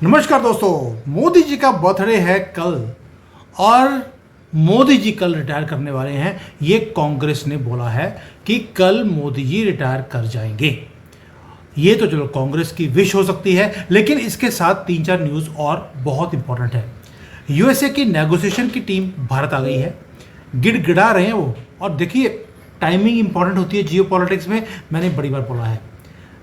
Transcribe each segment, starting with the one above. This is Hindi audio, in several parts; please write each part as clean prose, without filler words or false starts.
नमस्कार दोस्तों, मोदी जी का बर्थडे है कल और मोदी जी कल रिटायर करने वाले हैं। ये कांग्रेस ने बोला है कि कल मोदी जी रिटायर कर जाएंगे। ये तो चलो कांग्रेस की विश हो सकती है, लेकिन इसके साथ 3-4 न्यूज़ और बहुत इंपॉर्टेंट है। यूएसए की नेगोशिएशन की टीम भारत आ गई है। गिड़गिड़ा रहे हैं वो। और देखिए, टाइमिंग इंपॉर्टेंट होती है जियो पॉलिटिक्स में। मैंने बड़ी बार बोला है,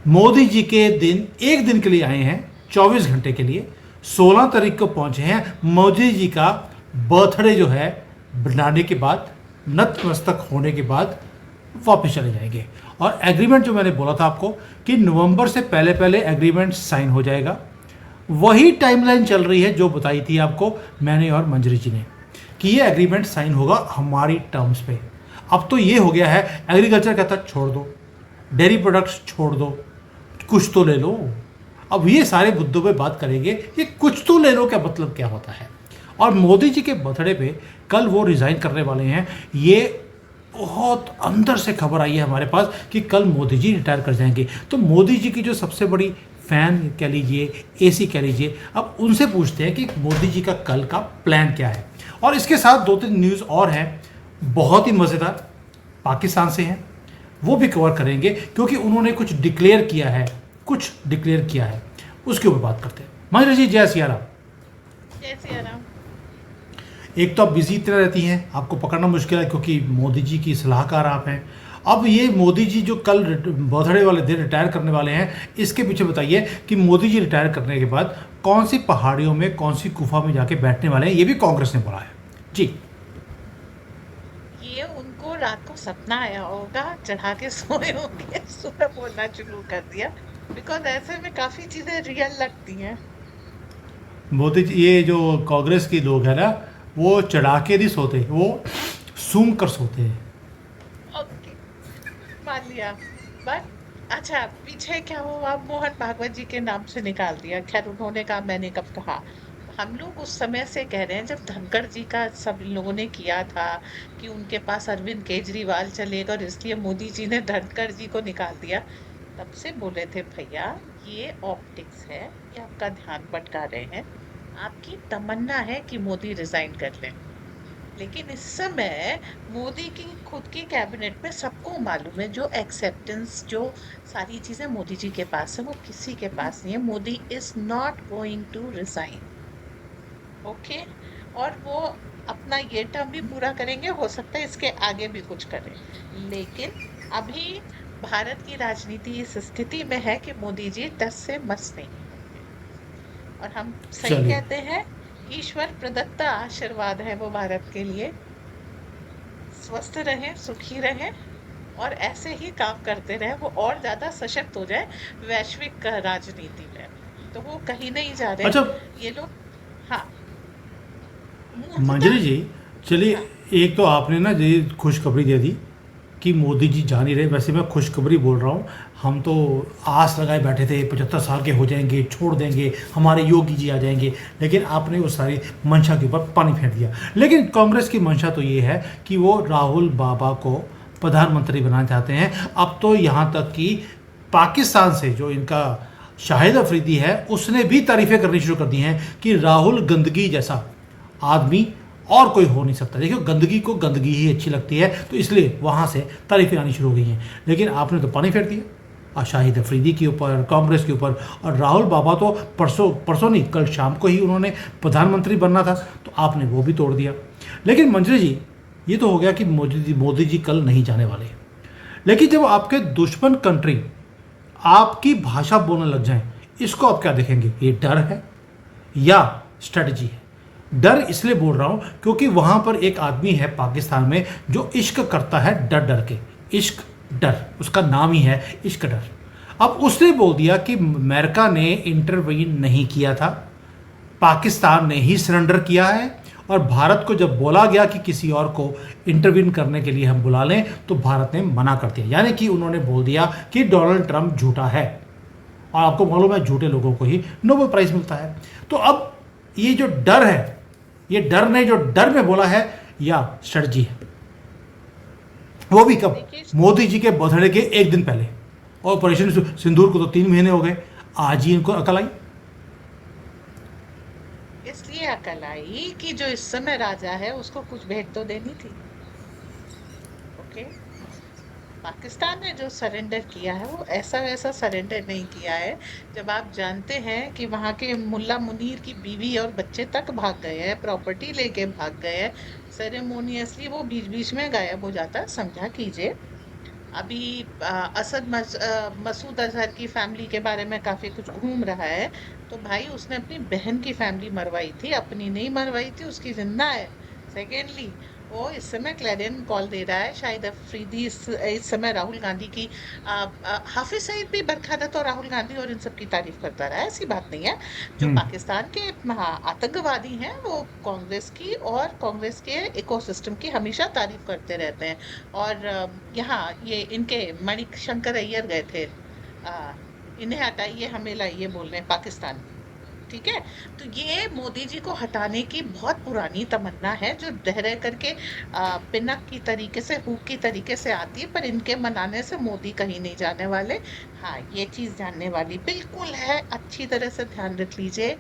मोदी जी के दिन एक दिन के लिए आए हैं, 24 घंटे के लिए। 16 तारीख को पहुंचे हैं। मोदी जी का बर्थडे जो है बनाने के बाद, नतमस्तक होने के बाद वापस चले जाएंगे। और एग्रीमेंट जो मैंने बोला था आपको कि नवंबर से पहले पहले एग्रीमेंट साइन हो जाएगा, वही टाइमलाइन चल रही है जो बताई थी आपको मैंने और मंजरी जी ने, कि ये एग्रीमेंट साइन होगा हमारी टर्म्स पे। अब तो ये हो गया है, एग्रीकल्चर कहता छोड़ दो, डेयरी प्रोडक्ट्स छोड़ दो, कुछ तो ले लो। अब ये सारे मुद्दों पे बात करेंगे। ये कुछ तो ले लो क्या मतलब क्या होता है। और मोदी जी के बर्थडे पे कल वो रिज़ाइन करने वाले हैं। ये बहुत अंदर से खबर आई है हमारे पास कि कल मोदी जी रिटायर कर जाएंगे। तो मोदी जी की जो सबसे बड़ी फ़ैन कह लीजिए, एसी कह लीजिए, अब उनसे पूछते हैं कि मोदी जी का कल का प्लान क्या है। और इसके साथ 2-3 न्यूज़ और हैं, बहुत ही मज़ेदार, पाकिस्तान से हैं। वो भी कवर करेंगे क्योंकि उन्होंने कुछ डिक्लेयर किया है, उसके ऊपर बात करते हैं। मंजरी जी, जय सिया राम। जय सिया राम। एक तो आप बिजी इतना रहती हैं, आपको पकड़ना मुश्किल है क्योंकि मोदी जी की सलाहकार आप हैं। अब ये मोदी जी जो कल बर्थडे वाले दिन रिटायर करने वाले हैं, इसके पीछे बताइए कि मोदी जी रिटायर करने के बाद कौन सी पहाड़ियों में, कौन सी गुफा में जाके बैठने वाले हैं। ये भी कांग्रेस ने बोला है जी। ये उनको रात को सपना आया होगा, चढ़ा के सोए होंगे, सुबह बोलना शुरू कर दिया। बिकॉज ऐसे में काफी चीजें रियल लगती हैं। मोदी जी, ये जो कांग्रेस के लोग हैं ना, वो चढ़ा के नहीं सोते, वो सूंघ कर सोते हैं। ओके, मान लिया। बट अच्छा, पीछे क्या हुआ, मोहन भागवत जी के नाम से निकाल दिया। खैर, उन्होंने कहा, मैंने कब कहा। हम लोग उस समय से कह रहे हैं जब धनखड़ जी का सब लोगों ने किया था कि उनके पास अरविंद केजरीवाल चलेगा और इसलिए मोदी जी ने धनखड़ जी को निकाल दिया। तब से बोले थे, भैया ये ऑप्टिक्स है, ये आपका ध्यान भटका रहे हैं। आपकी तमन्ना है कि मोदी रिजाइन कर लें, लेकिन इस समय मोदी की खुद की कैबिनेट में सबको मालूम है, जो एक्सेप्टेंस, जो सारी चीजें मोदी जी के पास है, वो किसी के पास नहीं है। Modi is not going to resign. Okay. और वो अपना ये टर्म भी पूरा करेंगे, हो सकता है इसके आगे भी कुछ करें। लेकिन अभी भारत की राजनीति इस स्थिति में है कि मोदी जी टस से मस नहीं है। और हम सही चलिए, कहते हैं, ईश्वर प्रदत्त आशीर्वाद है वो भारत के लिए। स्वस्थ रहें, सुखी रहें और ऐसे ही काम करते रहें, वो और ज्यादा सशक्त हो जाए वैश्विक राजनीति में। तो वो कहीं नहीं जा रहे अच्छा ये लोग। हाँ, मंजरी मूर्खता। जी, चलिए, हाँ, एक तो आपने ना ये खुशखबरी दे दी कि मोदी जी जा नहीं रहे। वैसे मैं खुशखबरी बोल रहा हूँ। हम तो आस लगाए बैठे थे 75 साल के हो जाएंगे, छोड़ देंगे, हमारे योगी जी आ जाएंगे। लेकिन आपने उस सारी मंशा के ऊपर पानी फेर दिया। लेकिन कांग्रेस की मंशा तो ये है कि वो राहुल बाबा को प्रधानमंत्री बनाना चाहते हैं। अब तो यहाँ तक कि पाकिस्तान से जो इनका शाहिद अफरीदी है, उसने भी तारीफ़ें करनी शुरू कर दी हैं कि राहुल गंदगी जैसा आदमी और कोई हो नहीं सकता। देखिए, गंदगी को गंदगी ही अच्छी लगती है, तो इसलिए वहाँ से तारीफें आनी शुरू हो गई हैं। लेकिन आपने तो पानी फेर दिया शाहिद अफरीदी के ऊपर, कांग्रेस के ऊपर। और राहुल बाबा तो परसों नहीं, कल शाम को ही उन्होंने प्रधानमंत्री बनना था, तो आपने वो भी तोड़ दिया। लेकिन मंजरी जी, ये तो हो गया कि मोदी जी कल नहीं जाने वाले। लेकिन जब आपके दुश्मन कंट्री आपकी भाषा बोलने लग जाएं, इसको आप क्या देखेंगे? ये डर है या स्ट्रेटजी है? डर इसलिए बोल रहा हूँ क्योंकि वहाँ पर एक आदमी है पाकिस्तान में जो इश्क करता है डर डर के। इश्क डर, उसका नाम ही है इश्क डर। अब उसने बोल दिया कि अमेरिका ने इंटरवीन नहीं किया था, पाकिस्तान ने ही सरेंडर किया है। और भारत को जब बोला गया कि किसी और को इंटरवीन करने के लिए हम बुला लें, तो भारत ने मना कर दिया। यानी कि उन्होंने बोल दिया कि डोनाल्ड ट्रंप झूठा है। और आपको मालूम है, झूठे लोगों को ही नोबेल प्राइज़ मिलता है। तो अब ये जो डर है, ये डर ने जो डर में बोला है या स्ट्रेटजी है? वो भी कब? देखिए, मोदी जी के बर्थडे के एक दिन पहले। और ऑपरेशन सिंदूर को तो 3 महीने हो गए, आज ही इनको अकल आई। इसलिए अकल आई कि जो इस समय राजा है उसको कुछ भेंट तो देनी थी। ओके। पाकिस्तान ने जो सरेंडर किया है वो ऐसा वैसा सरेंडर नहीं किया है। जब आप जानते हैं कि वहां के मुल्ला मुनीर की बीवी और बच्चे तक भाग गए हैं, प्रॉपर्टी लेके भाग गए हैं, सेरेमोनियसली वो बीच बीच में गायब हो जाता है, समझा कीजिए। अभी मसूद अजहर की फैमिली के बारे में काफी कुछ घूम रहा है। तो भाई उसने अपनी बहन की फैमिली मरवाई थी, अपनी नहीं मरवाई थी, उसकी जिंदा है। सेकेंडली, वो इस समय क्लैरियन कॉल दे रहा है, शायद अफरीदी इस समय राहुल गांधी की हाफिज सईद भी बरखा और राहुल गांधी और इन सब की तारीफ करता रहा है, ऐसी बात नहीं है। जो हम्म। पाकिस्तान के आतंकवादी हैं वो कांग्रेस की और कांग्रेस के इकोसिस्टम की हमेशा तारीफ करते रहते हैं। और यहाँ ये इनके मणिशंकर अय्यर गए थे, अ, इन्हें हटाइए हमें लाइए बोलने पाकिस्तान। ठीक है। तो ये मोदी जी को हटाने की बहुत पुरानी तमन्ना है, जो रह रह करके पिनक की तरीके से, हुक की तरीके से आती है, पर इनके मनाने से मोदी कहीं नहीं जाने वाले। हाँ, ये चीज जानने वाली बिल्कुल है, अच्छी तरह से ध्यान रख लीजिए।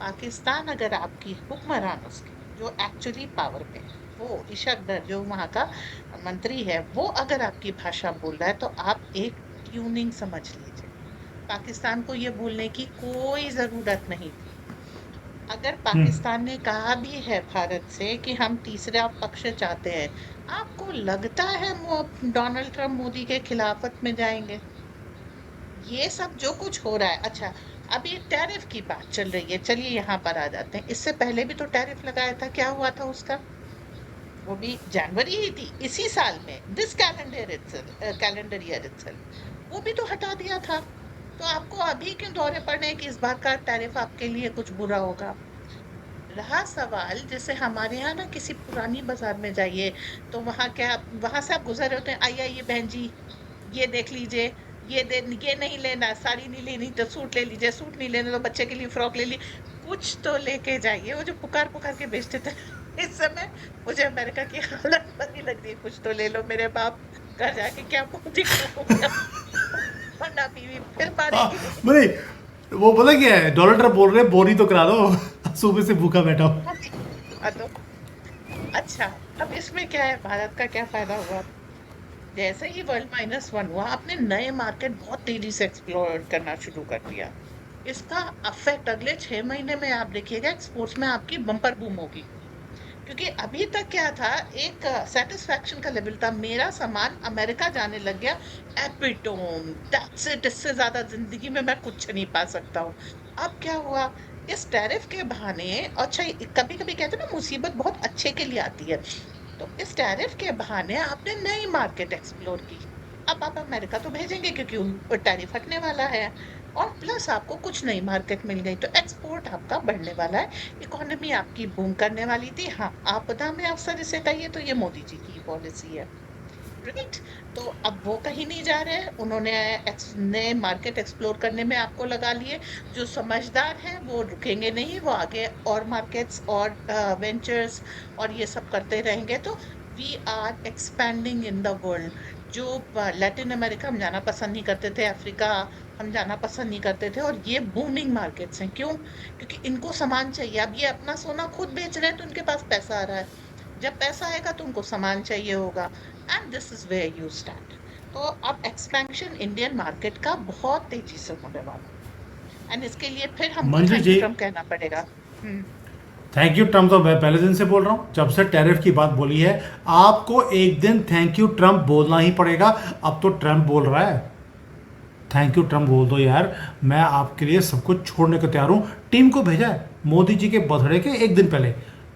पाकिस्तान अगर आपकी हुक्मरान उसके जो एक्चुअली पावर पे है, वो इशक दर जो वहाँ का मंत्री है, वो अगर आपकी भाषा बोल रहा है तो आप एक ट्यूनिंग समझ लीजिए। पाकिस्तान को ये बोलने की कोई जरूरत नहीं थी। अगर हम्म। पाकिस्तान ने कहा भी है भारत से कि हम तीसरा पक्ष चाहते हैं, आपको लगता है डोनाल्ड ट्रंप मोदी के खिलाफत में जाएंगे? ये सब जो कुछ हो रहा है, अच्छा, अभी टैरिफ की बात चल रही है, चलिए यहाँ पर आ जाते हैं। इससे पहले भी तो टैरिफ लगाया था, क्या हुआ था उसका? वो भी जनवरी ही थी इसी साल में, दिस कैलेंडर ईयर इटसेल्फ, वो भी तो हटा दिया था। तो आपको अभी क्यों दौरे पड़ रहे हैं कि इस बार का टैरिफ आपके लिए कुछ बुरा होगा? रहा सवाल, जैसे हमारे यहाँ ना किसी पुरानी बाजार में जाइए, तो वहां क्या, वहां से आप गुजर रहे होते हैं, आइए आइए बहन जी, ये देख लीजिए, ये नहीं लेना, साड़ी नहीं लेनी तो सूट ले लीजिए, सूट नहीं लेना तो बच्चे के लिए फ्रॉक ले ली, कुछ तो लेके जाइए। वो जो पुकार पुकार के बेचते थे इस समय, मुझे अमेरिका की हालत बड़ी लग रही है, कुछ तो ले लो मेरे बाप, घर जाके क्या मुंह दिखाऊंगा, वरना बीवी फिर मारेगी। नहीं, वो पता क्या है, डोनाल्ड ट्रंप बोल रहे हैं बोनी तो करा दो, सुबह से भूखा बैठा हूँ। हाँ जी। हाँ, तो अच्छा, अब इसमें क्या है, भारत का क्या फायदा हुआ? जैसे ही वर्ल्ड -1 हुआ, आपने नए मार्केट बहुत तेजी से एक्सप्लोर करना शुरू कर दिया। इसका अफेक्ट अगले 6 महीने में आप देखिएगा, एक्सपोर्ट्स में आपकी बम्पर बूम होगी। क्योंकि अभी तक क्या था, एक सेटिस्फैक्शन का लेवल था, मेरा सामान अमेरिका जाने लग गया, एपिटोम, दैट्स इट, इससे ज्यादा जिंदगी में मैं कुछ नहीं पा सकता हूँ। अब क्या हुआ, इस टैरिफ के बहाने, अच्छा, कभी कभी कहते हैं ना मुसीबत बहुत अच्छे के लिए आती है, तो इस टैरिफ के बहाने आपने नई मार्केट एक्सप्लोर की। अब आप अमेरिका तो भेजेंगे क्योंकि उन पर टैरिफ हटने वाला है, और प्लस आपको कुछ नई मार्केट मिल गई, तो एक्सपोर्ट आपका बढ़ने वाला है, इकोनॉमी आपकी बूम करने वाली थी। हाँ, आपदा में अवसर इसे कहिए तो ये मोदी जी की पॉलिसी है, राइट। तो अब वो कहीं नहीं जा रहे हैं, उन्होंने नए मार्केट एक्सप्लोर करने में आपको लगा लिए। जो समझदार हैं वो रुकेंगे नहीं, वो आगे और मार्केट्स और वेंचर्स और ये सब करते रहेंगे। तो we are expanding in the world. जो लैटिन अमेरिका हम जाना पसंद नहीं करते थे, अफ्रीका हम जाना पसंद नहीं करते थे, और ये बूमिंग मार्केट्स हैं। क्यों? क्योंकि इनको सामान चाहिए। अब ये अपना सोना खुद बेच रहे हैं तो उनके पास पैसा आ रहा है, जब पैसा आएगा तो उनको सामान चाहिए होगा, and this is where you stand. तो अब एक्सपेंशन इंडियन मार्केट का बहुत तेजी से होने वाला है, एंड इसके लिए फिर हमको Manju thank you ji, Trump कहना पड़ेगा। हम्म। थैंक यू ट्रम्प तो मैं पहले दिन से बोल रहा हूँ, जब से टैरिफ की बात बोली है। आपको एक दिन थैंक यू ट्रम्प बोलना ही पड़ेगा। अब तो ट्रम्प बोल रहा है, थैंक यू ट्रम्प बोल दो यार, मैं आपके लिए सब कुछ छोड़ने को तैयार हूँ। टीम को भेजा है मोदी जी के बर्थडे के एक दिन पहले,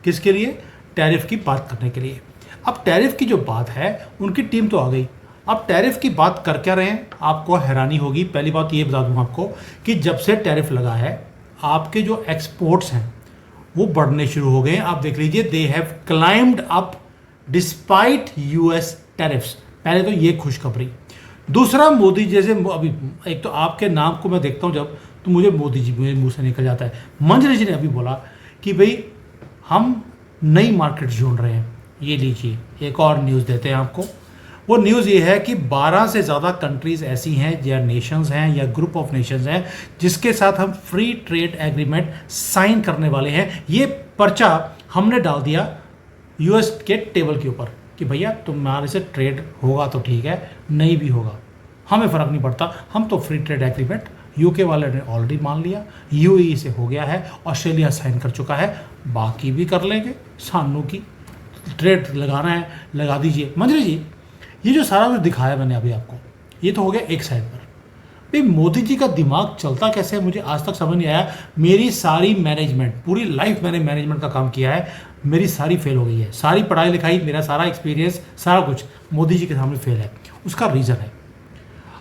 किसके लिए? टैरिफ की बात करने के लिए। अब टैरिफ की जो बात है, उनकी टीम तो आ गई। अब टैरिफ की बात कर क्या रहे हैं, आपको हैरानी होगी। पहली बात ये बता दूं आपको कि जब से टैरिफ लगा है, आपके जो एक्सपोर्ट्स हैं वो बढ़ने शुरू हो गए हैं। आप देख लीजिए, they have climbed up despite US tariffs. पहले तो ये खुशखबरी। दूसरा, मोदी जैसे अभी, एक तो आपके नाम को मैं देखता हूँ जब, तो मुझे मोदी जी मेरे मुंह से निकल जाता है। मंजरी जी ने अभी बोला कि भाई हम नई मार्केट ढूंढ रहे हैं। ये लीजिए, एक और न्यूज़ देते हैं आपको। वो न्यूज़ ये है कि 12 से ज़्यादा कंट्रीज़ ऐसी हैं या नेशंस हैं या ग्रुप ऑफ नेशंस हैं जिसके साथ हम फ्री ट्रेड एग्रीमेंट साइन करने वाले हैं। ये पर्चा हमने डाल दिया यूएस के टेबल के ऊपर कि भैया तुम्हारे से ट्रेड होगा तो ठीक है, नहीं भी होगा हमें फ़र्क नहीं पड़ता, हम तो फ्री ट्रेड एग्रीमेंट, यूके वाले ने ऑलरेडी मान लिया, यूएई से हो गया है, ऑस्ट्रेलिया साइन कर चुका है, बाकी भी कर लेंगे, सानू की ट्रेड लगाना है लगा दीजिए। मंजरी जी, ये जो सारा कुछ दिखाया मैंने अभी आपको, ये तो हो गया एक साइड पर। भाई मोदी जी का दिमाग चलता कैसे है मुझे आज तक समझ नहीं आया। मेरी सारी मैनेजमेंट, पूरी लाइफ मैंने मैनेजमेंट का काम किया है, मेरी सारी फेल हो गई है, सारी पढ़ाई लिखाई, मेरा सारा एक्सपीरियंस, सारा कुछ मोदी जी के सामने फेल है। उसका रीज़न है,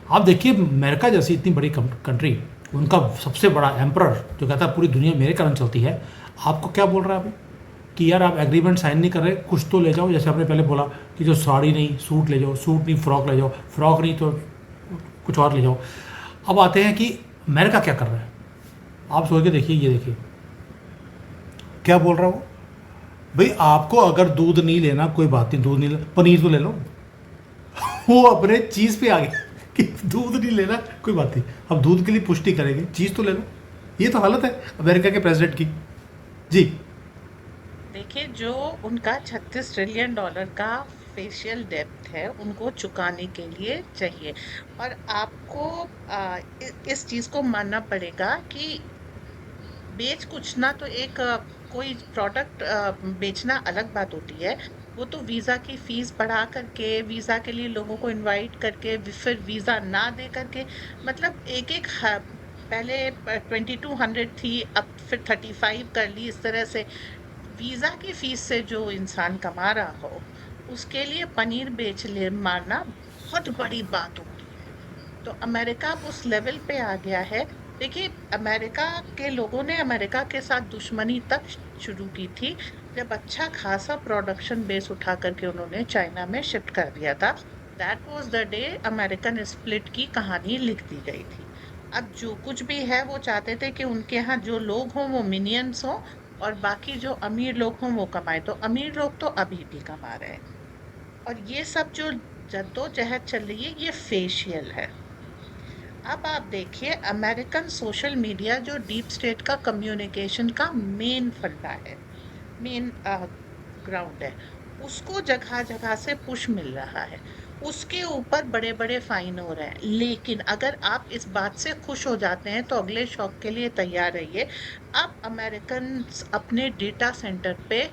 आप देखिए अमेरिका जैसी इतनी बड़ी कंट्री, उनका सबसे बड़ा एम्परर जो कहता है पूरी दुनिया मेरे कारण चलती है, आपको क्या बोल रहा है अभी कि यार आप एग्रीमेंट साइन नहीं कर रहे, कुछ तो ले जाओ। जैसे आपने पहले बोला कि जो साड़ी नहीं सूट ले जाओ, सूट नहीं फ्रॉक ले जाओ, फ्रॉक नहीं तो कुछ और ले जाओ। अब आते हैं कि अमेरिका क्या कर रहा है, आप सोच के देखिए, ये देखिए क्या बोल रहा हो। भाई आपको अगर दूध नहीं लेना कोई बात नहीं, दूध नहीं लेना, पनीर तो ले लो। वो अपने चीज़ पे आ गया कि दूध नहीं लेना कोई बात नहीं, अब दूध के लिए पुष्टि करेंगे, चीज़ तो ले लो। ये तो हालत है अमेरिका के प्रेसिडेंट की। जी देखिए, जो उनका $36 ट्रिलियन का फेशियल डेप्थ है उनको चुकाने के लिए चाहिए। और आपको इस चीज़ को मानना पड़ेगा कि बेच कुछ ना तो एक कोई प्रोडक्ट बेचना अलग बात होती है, वो तो वीज़ा की फ़ीस बढ़ा करके, वीज़ा के लिए लोगों को इनवाइट करके, फिर वीज़ा ना दे करके, मतलब एक पहले 2200 थी, अब फिर 35 कर ली, इस तरह से वीज़ा की फ़ीस से जो इंसान कमा रहा हो उसके लिए पनीर बेच ले मारना बहुत बड़ी बात होती है। तो अमेरिका अब उस लेवल पे आ गया है। देखिए, अमेरिका के लोगों ने अमेरिका के साथ दुश्मनी तब शुरू की थी जब अच्छा खासा प्रोडक्शन बेस उठा करके उन्होंने चाइना में शिफ्ट कर दिया था। That was the day American split की कहानी लिख दी गई थी। अब जो कुछ भी है वो चाहते थे कि उनके यहाँ जो लोग हों वो मिनियंस हों और बाकी जो अमीर लोग हों वो कमाए। तो अमीर लोग तो अभी भी कमा रहे हैं। और ये सब जो जद्दोजहद चल रही है ये फेशियल है। अब आप देखिए, अमेरिकन सोशल मीडिया जो डीप स्टेट का कम्युनिकेशन का मेन फंडा है, मेन ग्राउंड है, उसको जगह जगह से पुश मिल रहा है, उसके ऊपर बड़े बड़े फाइन हो रहे हैं। लेकिन अगर आप इस बात से खुश हो जाते हैं तो अगले शॉक के लिए तैयार रहिए। अब अमेरिकन अपने डेटा सेंटर पे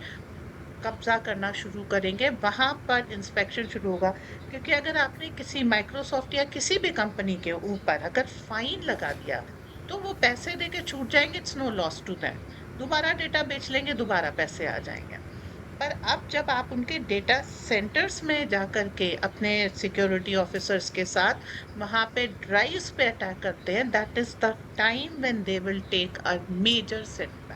कब्जा करना शुरू करेंगे, वहाँ पर इंस्पेक्शन शुरू होगा। क्योंकि अगर आपने किसी माइक्रोसॉफ्ट या किसी भी कंपनी के ऊपर अगर फाइन लगा दिया तो वो पैसे देके छूट जाएंगे, it's no loss to them. दोबारा डेटा बेच लेंगे, दोबारा पैसे आ जाएंगे। पर अब जब आप उनके डेटा सेंटर्स में जा कर के अपने सिक्योरिटी ऑफिसर्स के साथ वहाँ पे ड्राइव्स पे अटैक करते हैं, that is the time when they will take a major setback.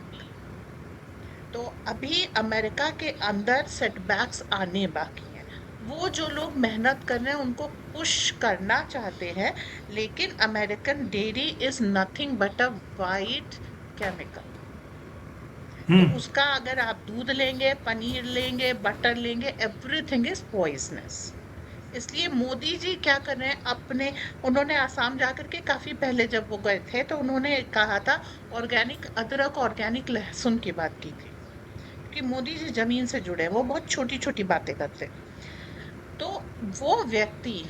तो अभी अमेरिका के अंदर सेटबैक्स आने बाकी हैं। वो जो लोग मेहनत कर रहे हैं उनको पुश करना चाहते हैं, लेकिन American dairy is nothing but a white chemical. तो उसका अगर आप दूध लेंगे, पनीर लेंगे, बटर लेंगे, एवरीथिंग इज पॉइजनस। इसलिए मोदी जी क्या कर रहे हैं, अपने उन्होंने आसाम जाकर के काफ़ी पहले जब वो गए थे तो उन्होंने कहा था ऑर्गेनिक अदरक, ऑर्गेनिक लहसुन की बात की थी कि मोदी जी ज़मीन से जुड़े हैं, वो बहुत छोटी छोटी बातें करते। तो वो व्यक्ति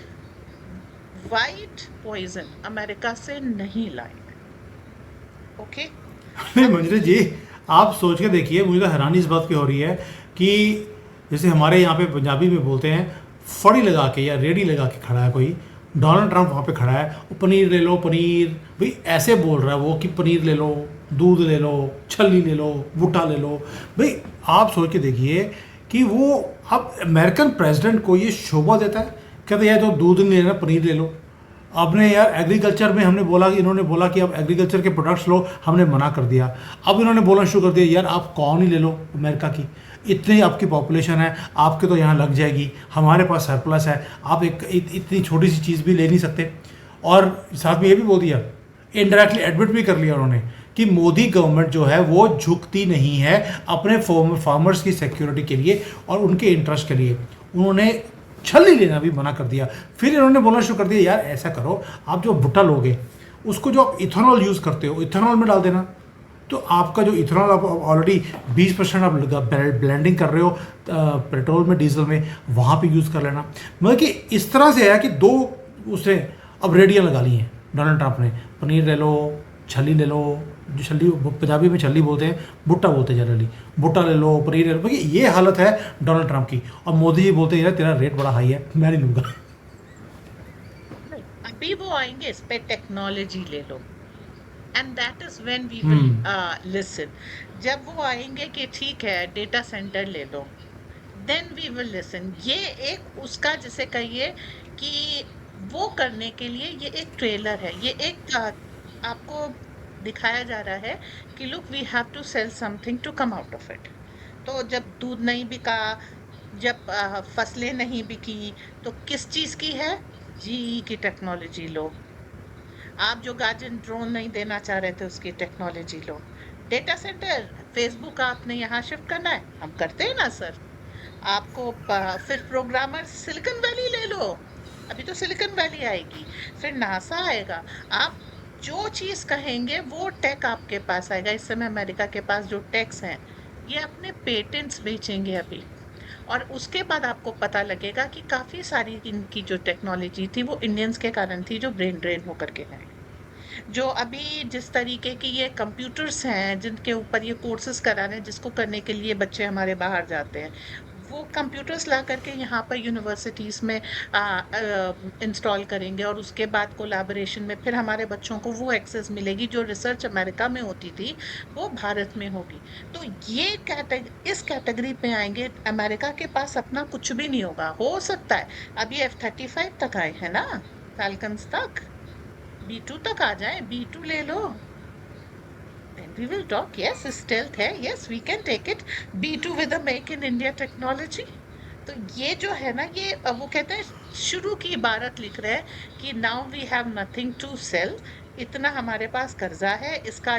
वाइट पॉइजन अमेरिका से नहीं लाएंगे। ओके, नहीं मंजरी जी, आप सोच के देखिए, मुझे तो हैरानी इस बात की हो रही है कि जैसे हमारे यहाँ पे पंजाबी में बोलते हैं, फड़ी लगा के या रेडी लगा के खड़ा है कोई, डोनाल्ड ट्रंप वहाँ पे खड़ा है, वो पनीर ले लो पनीर, भाई ऐसे बोल रहा है वो कि पनीर ले लो, दूध ले लो, छल्ली ले लो, बूटा ले लो। भाई आप सोच के देखिए कि वो अब अमेरिकन प्रेसिडेंट को ये शोभा देता है, कहते यार तो दूध नहीं लेना पनीर ले लो। आपने यार एग्रीकल्चर में हमने बोला कि इन्होंने बोला कि आप एग्रीकल्चर के प्रोडक्ट्स लो, हमने मना कर दिया। अब इन्होंने बोलना शुरू कर दिया यार आप कॉर्न ही ले लो अमेरिका की, इतनी आपकी पॉपुलेशन है, आपके तो यहाँ लग जाएगी, हमारे पास सरप्लस है, आप इतनी छोटी सी चीज़ भी ले नहीं सकते। और साथ में ये भी बोल दिया, इनडायरेक्टली एडमिट भी कर लिया उन्होंने कि मोदी गवर्नमेंट जो है वो झुकती नहीं है अपने फार्मर्स की सिक्योरिटी के लिए और उनके इंटरेस्ट के लिए। उन्होंने छल्ली लेना भी मना कर दिया। फिर इन्होंने बोलना शुरू कर दिया, यार ऐसा करो, आप जो भुट्टा लोगे उसको जो आप इथेनॉल यूज़ करते हो इथेनॉल में डाल देना, तो आपका जो इथेनॉल आप ऑलरेडी 20% आप ब्लेंडिंग कर रहे हो पेट्रोल में डीजल में, वहाँ पे यूज़ कर लेना। मतलब कि इस तरह से है कि दो उसने अब रेडियाँ लगा ली हैं डोनाल्ड ट्रंप ने, पनीर ले लो, छली ले लो, जो छली पंजाबी में छली बोलते हैं, भुट्टा बोलते हैं जनरली, भुट्टा ले लो, पनीर ले लो। मतलब ये हालत है डोनाल्ड ट्रंप की। और मोदी जी बोलते हैं यार तेरा रेट बड़ा हाई है, मैं नहीं लूँगा। नहीं, अभी वो आएंगे, इस पे टेक्नोलॉजी ले लो, and that is when we will listen. जब वो आएंगे कि ठीक है डेटा सेंटर ले लो, देन वी विल लिसन। ये एक उसका जिसे कहिए कि वो करने के लिए ये एक ट्रेलर है, ये एक आपको दिखाया जा रहा है कि look we have to sell something to come out of it. तो जब दूध नहीं बिका, जब फसलें नहीं बिकी, तो किस चीज की है? जीई की टेक्नोलॉजी लो। आप जो गार्जियन ड्रोन नहीं देना चाह रहे थे उसकी टेक्नोलॉजी लो। डेटा सेंटर फेसबुक आपने यहाँ शिफ्ट करना है, हम करते हैं ना सर। आपको फिर प्रोग्रामर सिलिकॉन वैली ले लो, अभी तो सिलिकॉन वैली आएगी, फिर नासा आएगा। आप जो चीज कहेंगे वो टेक आपके पास आएगा। इस समय अमेरिका के पास जो टेक्स हैं ये अपने पेटेंट्स बेचेंगे अभी, और उसके बाद आपको पता लगेगा कि काफी सारी इनकी जो टेक्नोलॉजी थी वो इंडियंस के कारण थी जो ब्रेन ड्रेन होकर के गए। जो अभी जिस तरीके की ये कंप्यूटर्स हैं जिनके ऊपर ये कोर्सेज करा रहे हैं, जिसको करने के लिए बच्चे हमारे बाहर जाते हैं, वो कंप्यूटर्स ला करके यहाँ पर यूनिवर्सिटीज़ में इंस्टॉल करेंगे, और उसके बाद कोलैबोरेशन में फिर हमारे बच्चों को वो एक्सेस मिलेगी जो रिसर्च अमेरिका में होती थी वो भारत में होगी। तो ये इस कैटेगरी पे आएंगे। अमेरिका के पास अपना कुछ भी नहीं होगा। हो सकता है अभी F-35 तक आए हैं ना, फैल्कन्स तक, B2 तक आ जाए, B2 ले लो, then we will talk. Yes, stealth है, yes we can take it, B2 with a make in India technology। तो ये जो है ना, ये वो कहते हैं शुरू की इबारत लिख रहे हैं कि now we have nothing to sell, इतना हमारे पास कर्जा है, इसका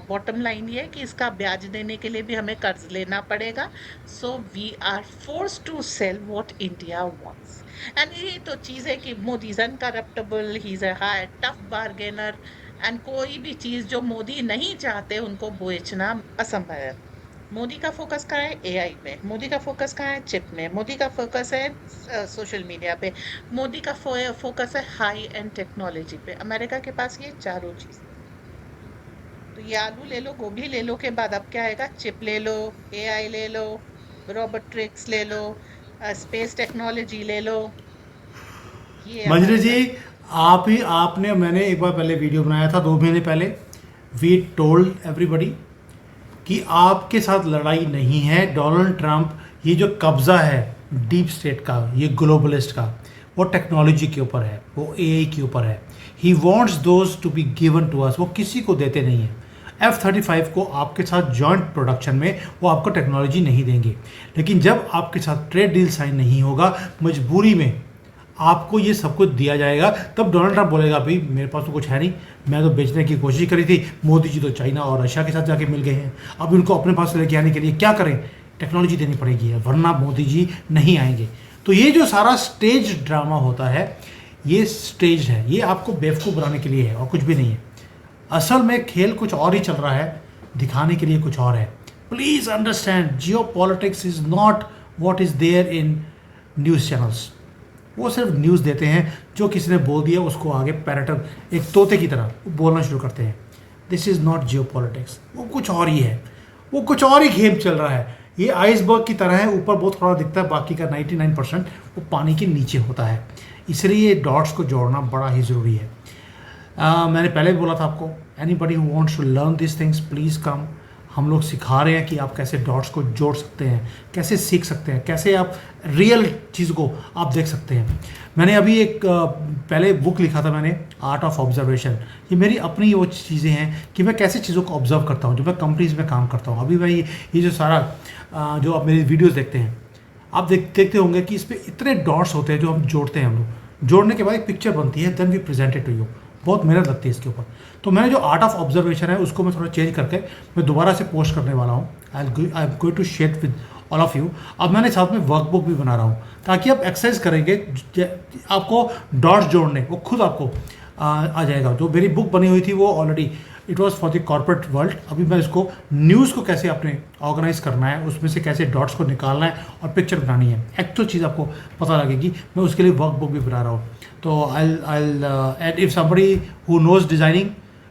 बॉटम लाइन ये है कि इसका ब्याज देने के लिए भी हमें कर्ज लेना पड़ेगा। So we are force to sell what India wants. And ये तो चीज़ है कि Modi is uncorruptible, he is a high tough bargainer, and कोई भी चीज़ जो मोदी नहीं चाहते उनको बेचना असंभव है। मोदी का फोकस कहाँ है? एआई पे। मोदी का फोकस कहाँ है? चिप में। मोदी का फोकस है सोशल मीडिया पे। मोदी का फोकस है हाई एंड टेक्नोलॉजी पे। अमेरिका के पास ये चारों चीज। तो ये आलू ले लो, गोभी ले लो के बाद अब क्या आएगा? चिप ले लो, एआई ले लो, रोबोटिक्स ले लो, स्पेस टेक्नोलॉजी ले लो। ये मंजरी हमारे जी, आपने मैंने एक बार पहले वीडियो बनाया था 2 महीने पहले, वी टोल्ड एवरीबडी कि आपके साथ लड़ाई नहीं है। डोनाल्ड ट्रंप ये जो कब्ज़ा है डीप स्टेट का, ये ग्लोबलिस्ट का, वो टेक्नोलॉजी के ऊपर है, वो एआई के ऊपर है। He wants those to be given to us, वो किसी को देते नहीं है। F-35 को आपके साथ जॉइंट प्रोडक्शन में वो आपको टेक्नोलॉजी नहीं देंगे, लेकिन जब आपके साथ ट्रेड डील साइन नहीं होगा, मजबूरी में आपको ये सब कुछ दिया जाएगा, तब डोनाल्ड ट्रंप बोलेगा भाई मेरे पास तो कुछ है नहीं, मैं तो बेचने की कोशिश करी थी, मोदी जी तो चाइना और रशिया के साथ जाके मिल गए हैं, अब इनको अपने पास लेके आने के लिए क्या करें? टेक्नोलॉजी देनी पड़ेगी, वरना मोदी जी नहीं आएंगे। तो ये जो सारा स्टेज ड्रामा होता है, ये स्टेज है, ये आपको बेवकूफ़ बनाने के लिए है और कुछ भी नहीं है। असल में खेल कुछ और ही चल रहा है, दिखाने के लिए कुछ और है। Please understand, geopolitics is not what is there in news channels. वो सिर्फ न्यूज़ देते हैं, जो किसी ने बोल दिया उसको आगे पैरेटर एक तोते की तरह बोलना शुरू करते हैं। This is not Jio politics, वो कुछ और ही है, वो कुछ और ही गेम चल रहा है। ये आइसबर्ग की तरह है, ऊपर बहुत थोड़ा दिखता है, बाकी का 99% वो पानी के नीचे होता है। इसलिए ये डॉट्स को जोड़ना बड़ा ही ज़रूरी है। मैंने पहले भी बोला था आपको, anybody who wants to learn this things please come. हम लोग सिखा रहे हैं कि आप कैसे डॉट्स को जोड़ सकते हैं, कैसे सीख सकते हैं, कैसे आप रियल चीज़ को आप देख सकते हैं। मैंने अभी एक पहले बुक लिखा था मैंने, आर्ट ऑफ ऑब्जर्वेशन। ये मेरी अपनी वो चीज़ें हैं कि मैं कैसे चीज़ों को ऑब्जर्व करता हूँ, जब मैं कंपनीज़ में काम करता हूँ। अभी मैं ये जो सारा जो आप मेरी वीडियोज़ देखते हैं, आप देखते होंगे कि इस पर इतने डॉट्स होते हैं जो हम जोड़ते हैं। हम लोग जोड़ने के बाद एक पिक्चर बनती है, then we present it to you. बहुत मेहनत लगती है इसके ऊपर। तो मैंने जो आर्ट ऑफ ऑब्जर्वेशन है उसको मैं थोड़ा चेंज करके मैं दोबारा से पोस्ट करने वाला हूँ। I am going to share with all of you. अब मैंने साथ में वर्कबुक भी बना रहा हूँ ताकि आप एक्सरसाइज करेंगे, आपको डॉट्स जोड़ने वो खुद आपको आ जाएगा। जो मेरी बुक बनी हुई थी वो already it was for the corporate world. अभी मैं इसको न्यूज़ को कैसे आपने ऑर्गेनाइज करना है, उसमें से कैसे डॉट्स को निकालना है और पिक्चर बनानी है, एक्चुअल चीज़ आपको पता लगेगी। मैं उसके लिए वर्कबुक भी बना रहा हूँ। तो I and if somebody who knows designing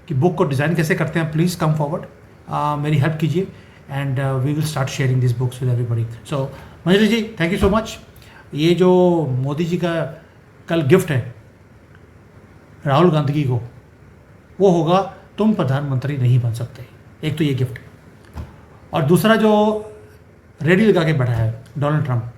कि बुक को डिज़ाइन कैसे करते हैं, प्लीज़ कम फॉरवर्ड, मेरी हेल्प कीजिए and we will start sharing this books with everybody. So Manjari ji, thank you so much. ये जो मोदी जी का कल गिफ्ट है राहुल गांधी को, वो होगा तुम प्रधानमंत्री नहीं बन सकते। एक तो ये गिफ्ट, और दूसरा जो रेडी लगा के बैठा है डोनाल्ड ट्रंप,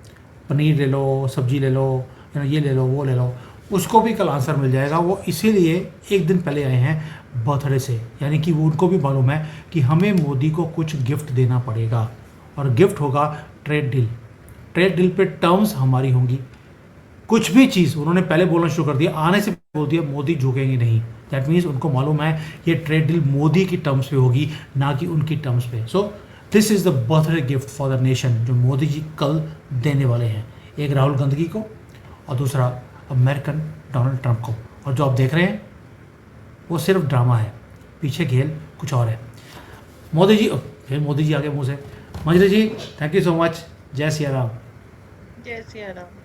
पनीर ले लो, सब्जी ले लो, ये ले लो, वो ले लो, उसको भी कल आंसर मिल जाएगा। वो इसीलिए एक दिन पहले आए हैं बर्थडे से, यानी कि वो उनको भी मालूम है कि हमें मोदी को कुछ गिफ्ट देना पड़ेगा, और गिफ्ट होगा ट्रेड डील। ट्रेड डील पे टर्म्स हमारी होंगी। कुछ भी चीज़ उन्होंने पहले बोलना शुरू कर दिया, आने से बोल दिया मोदी झुकेंगे नहीं। दैट मीन्स उनको मालूम है ये ट्रेड डील मोदी की टर्म्स पे होगी, ना कि उनकी टर्म्स पे। So this is the birthday gift for the nation जो मोदी जी कल देने वाले हैं, एक राहुल गांधी को और दूसरा अमेरिकन डोनाल्ड ट्रंप को। और जो आप देख रहे हैं वो सिर्फ ड्रामा है, पीछे खेल कुछ और है। मोदी जी, फिर मोदी जी आगे मुँह से। मंजरी ji, thank you so much. जय सिया राम। जय सिया राम।